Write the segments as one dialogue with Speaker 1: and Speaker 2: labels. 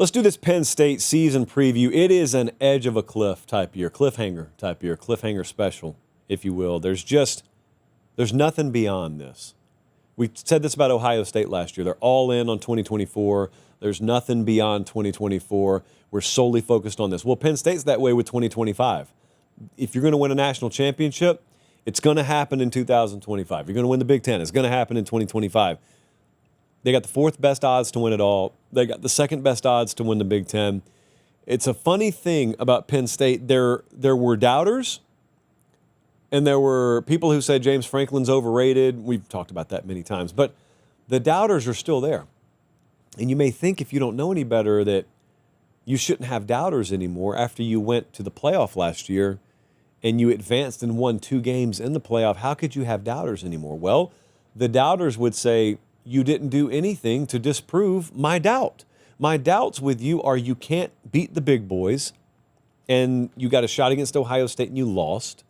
Speaker 1: Let's do this Penn State season preview. It is an edge of a cliff type year, cliffhanger type year, cliffhanger special, if you will. There's nothing beyond this. We said this about Ohio State last year. They're all in on 2024. There's nothing beyond 2024. We're solely focused on this. Well, Penn State's that way with 2025. If you're going to win a national championship, it's going to happen in 2025. You're going to win the Big Ten. It's going to happen in 2025. They got the fourth best odds to win it all. They got the second best odds to win the Big Ten. It's a funny thing about Penn State. There were doubters, and there were people who said James Franklin's overrated. We've talked about that many times. But the doubters are still there. And you may think, if you don't know any better, that you shouldn't have doubters anymore after you went to the playoff last year and you advanced and won 2 games in the playoff. How could you have doubters anymore? Well, the doubters would say, you didn't do anything to disprove my doubt. My doubts with you are you can't beat the big boys, and you got a shot against Ohio State and you lost,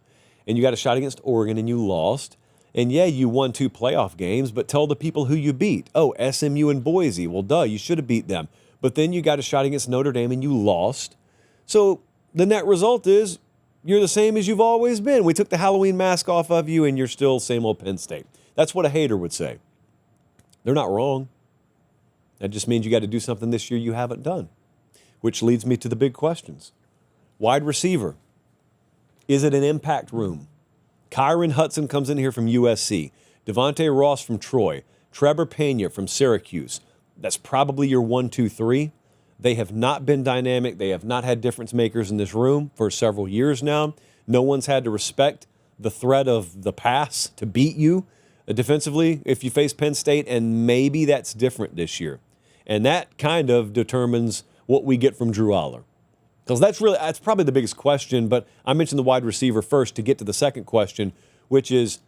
Speaker 1: and you got a shot against Oregon and you lost, and yeah, you won 2 playoff games, but tell the people who you beat. Oh, SMU and Boise. Well, duh, you should have beat them. But then you got a shot against Notre Dame and you lost. So the net result is you're the same as you've always been. We took the Halloween mask off of you and you're still same old Penn State. That's what a hater would say. They're not wrong. That just means you got to do something this year you haven't done, which leads me to the big questions. Wide receiver. Is it an impact room? Kyron Hudson comes in here from USC. Devontae Ross from Troy. Trevor Pena from Syracuse. That's probably your 1, 2, 3. They have not been dynamic. They have not had difference makers in this room for several years now. No one's had to respect the threat of the pass to beat you defensively if you face Penn State, and maybe that's different this year. And that kind of determines what we get from Drew Aller. Because that's probably the biggest question, but I mentioned the wide receiver first to get to the second question, which is,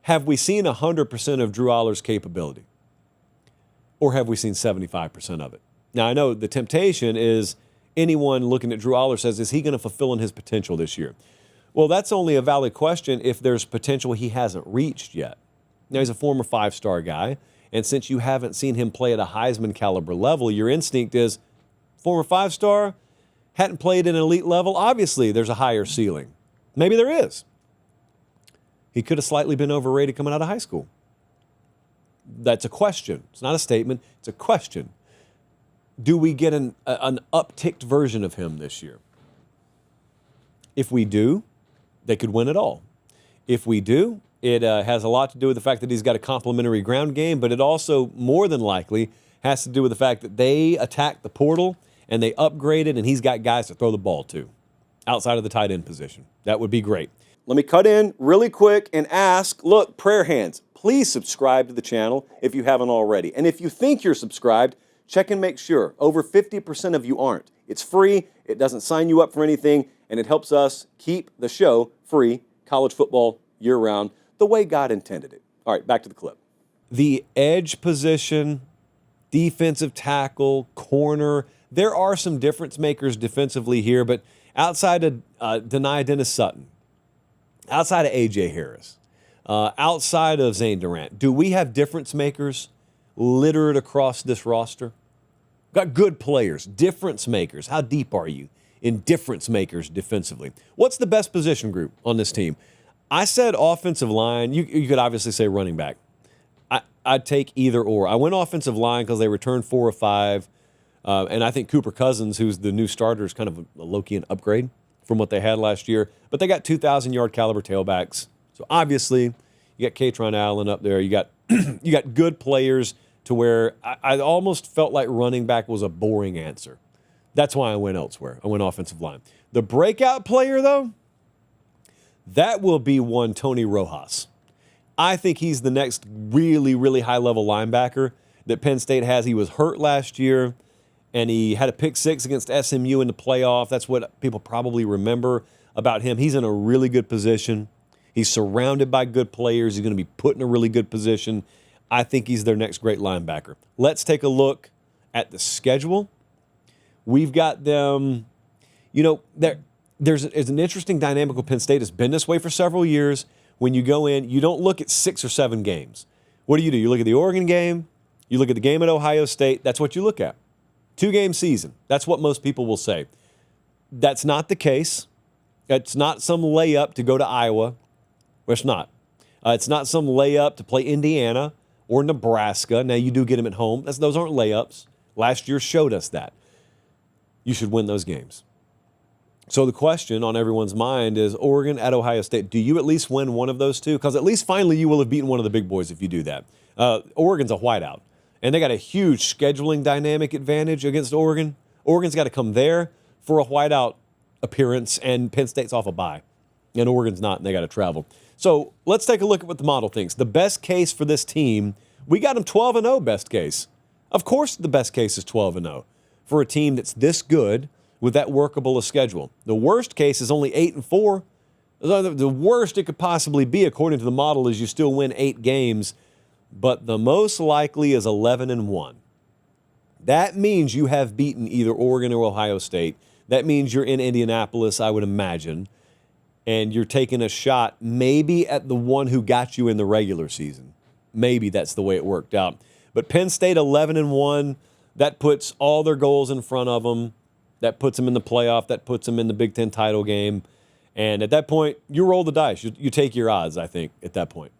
Speaker 1: have we seen 100% of Drew Aller's capability? Or have we seen 75% of it? Now, I know the temptation is anyone looking at Drew Aller says, is he going to fulfill in his potential this year? Well, that's only a valid question if there's potential he hasn't reached yet. Now, he's a former 5-star guy, and since you haven't seen him play at a Heisman caliber level, your instinct is, former 5-star, hadn't played at an elite level, obviously there's a higher ceiling. Maybe there is. He could have slightly been overrated coming out of high school. That's a question. It's not a statement, it's a question. Do we get an upticked version of him this year? If we do, they could win it all. If we do, it has a lot to do with the fact that he's got a complimentary ground game, but it also, more than likely, has to do with the fact that they attacked the portal and they upgraded, and he's got guys to throw the ball to outside of the tight end position. That would be great. Let me cut in really quick and ask, look, prayer hands, please subscribe to the channel if you haven't already. And if you think you're subscribed, check and make sure. Over 50% of you aren't. It's free, it doesn't sign you up for anything, and it helps us keep the show free, college football year-round, the way God intended it. All right, back to the clip. The edge position, defensive tackle, corner, there are some difference makers defensively here, but outside of Denia Dennis Sutton, outside of A.J. Harris, outside of Zane Durant, do we have difference makers littered across this roster? Got good players, difference makers. How deep are you in difference makers defensively? What's the best position group on this team? I said offensive line. You could obviously say running back. I'd take either or. I went offensive line because they returned 4 or 5. And I think Cooper Cousins, who's the new starter, is kind of a low-key an upgrade from what they had last year. But they got 2,000-yard caliber tailbacks. So obviously, you got Katron Allen up there. You got you got good players to where I almost felt like running back was a boring answer. That's why I went elsewhere. I went offensive line. The breakout player, though, that will be one Tony Rojas. I think he's the next really, really high-level linebacker that Penn State has. He was hurt last year, and he had a pick 6 against SMU in the playoff. That's what people probably remember about him. He's in a really good position. He's surrounded by good players. He's going to be put in a really good position. I think he's their next great linebacker. Let's take a look at the schedule. We've got them, there's an interesting dynamic with Penn State. It's been this way for several years. When you go in, you don't look at 6 or 7 games. What do? You look at the Oregon game. You look at the game at Ohio State. That's what you look at. 2-game season. That's what most people will say. That's not the case. It's not some layup to go to Iowa. Well, it's not. It's not some layup to play Indiana or Nebraska. Now, you do get them at home. Those aren't layups. Last year showed us that. You should win those games. So the question on everyone's mind is Oregon at Ohio State. Do you at least win one of those two? Because at least finally you will have beaten one of the big boys if you do that. Oregon's a whiteout. And they got a huge scheduling dynamic advantage against Oregon. Oregon's got to come there for a whiteout appearance, and Penn State's off a bye. And Oregon's not, and they got to travel. So let's take a look at what the model thinks. The best case for this team, we got them 12-0 best case. Of course the best case is 12-0 for a team that's this good with that workable a schedule. The worst case is only 8-4. The worst it could possibly be, according to the model, is you still win 8 games, but the most likely is 11-1. That means you have beaten either Oregon or Ohio State. That means you're in Indianapolis, I would imagine, and you're taking a shot maybe at the one who got you in the regular season. Maybe that's the way it worked out. But Penn State 11-1, that puts all their goals in front of them. That puts them in the playoff. That puts them in the Big Ten title game. And at that point, you roll the dice. You take your odds, I think, at that point.